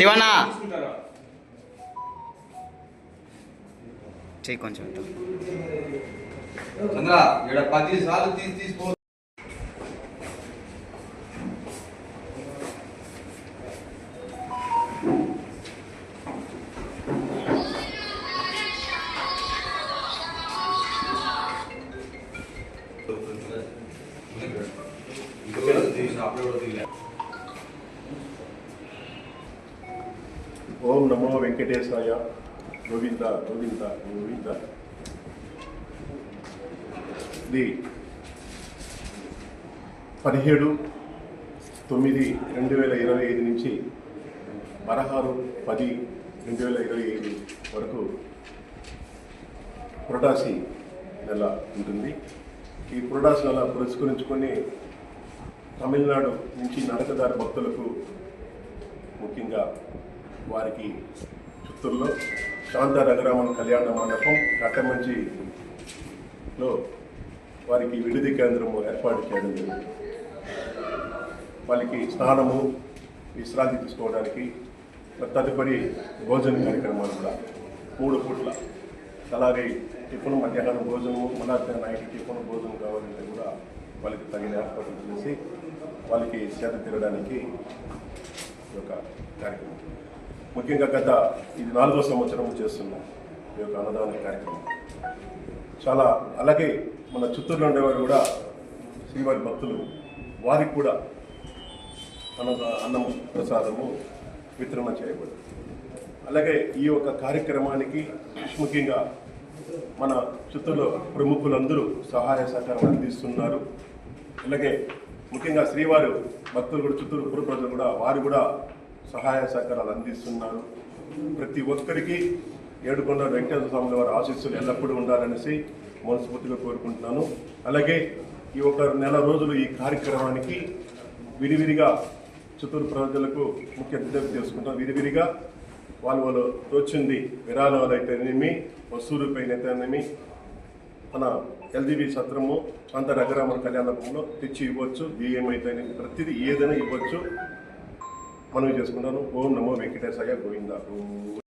శివన్న చెయ్యి కొంచెం చంద్ర ఇక్కడ 10 సార్లు తీసుకో. ఓం నమో వెంకటేశాయ. గోవింద గోవింద గోవింద. ఇది 17/9/2025 నుంచి 16/10/2025 వరకు పురటాసి నెల ఉంటుంది. ఈ పురటాసి నెల పురస్కరించుకొని తమిళనాడు నుంచి నడకదారి భక్తులకు ముఖ్యంగా వారికి చిత్తూరులో శాంత రఘురామన్ కళ్యాణ మండపం కట్టమంచిలో వారికి విడిది కేంద్రము ఏర్పాటు చేయడం జరిగింది. వాళ్ళకి స్నానము విశ్రాంతి తీసుకోవడానికి తదుపరి భోజన కార్యక్రమాలు కూడా 3 పూట్ల, అలాగే టిఫిన్ మధ్యాహ్నం భోజనము, మధ్యాహ్నం నైట్ టిఫిన్ భోజనం కావాలంటే కూడా వాళ్ళకి తగిన ఏర్పాట్లు చేసి వాళ్ళకి సేద తీరడానికి ఒక కార్యక్రమం. ముఖ్యంగా గత ఇది 4వ సంవత్సరం చేస్తున్నాం ఈ యొక్క అన్నదాన కార్యక్రమం. చాలా అలాగే మన చిత్తూరులో ఉండేవారు కూడా శ్రీవారి భక్తులు వారికి కూడా అన్నము ప్రసాదము వితరణ చేయబడింది. అలాగే ఈ యొక్క కార్యక్రమానికి ముఖ్యంగా మన చిత్తూరులో ప్రముఖులందరూ సహాయ సహకారం అందిస్తున్నారు. అలాగే ముఖ్యంగా శ్రీవారు భక్తులు కూడా చిత్తూరు పుర ప్రజలు కూడా వారు కూడా సహాయ సహకారాలు అందిస్తున్నారు. ప్రతి ఒక్కరికి ఏడుకొండ వెంకటేశ్వర స్వామి వారి ఆశీస్సులు ఎల్లప్పుడూ ఉండాలనేసి మనస్ఫూర్తిగా కోరుకుంటున్నాను. అలాగే ఈ ఒక నెల రోజులు ఈ కార్యక్రమానికి విరివిరిగా చిత్తూరు ప్రజలకు ముఖ్య విజ్ఞప్తి చేసుకుంటాం. విరివిరిగా వాళ్ళు తోచింది విరాళాలు అయితేనేమి, వస్తువు రూపాయలు అయితేనేమి మన ఎల్జీబీ సత్రము శాంత రఘురామన్ కళ్యాణంలో తెచ్చి ఇవ్వచ్చు. బియ్యం అయితేనేమి ప్రతిదీ ఏదైనా ఇవ్వచ్చు. మనవి చేసుకుంటాను. ఓం నమో వెంకటేశాయ. గోవింద.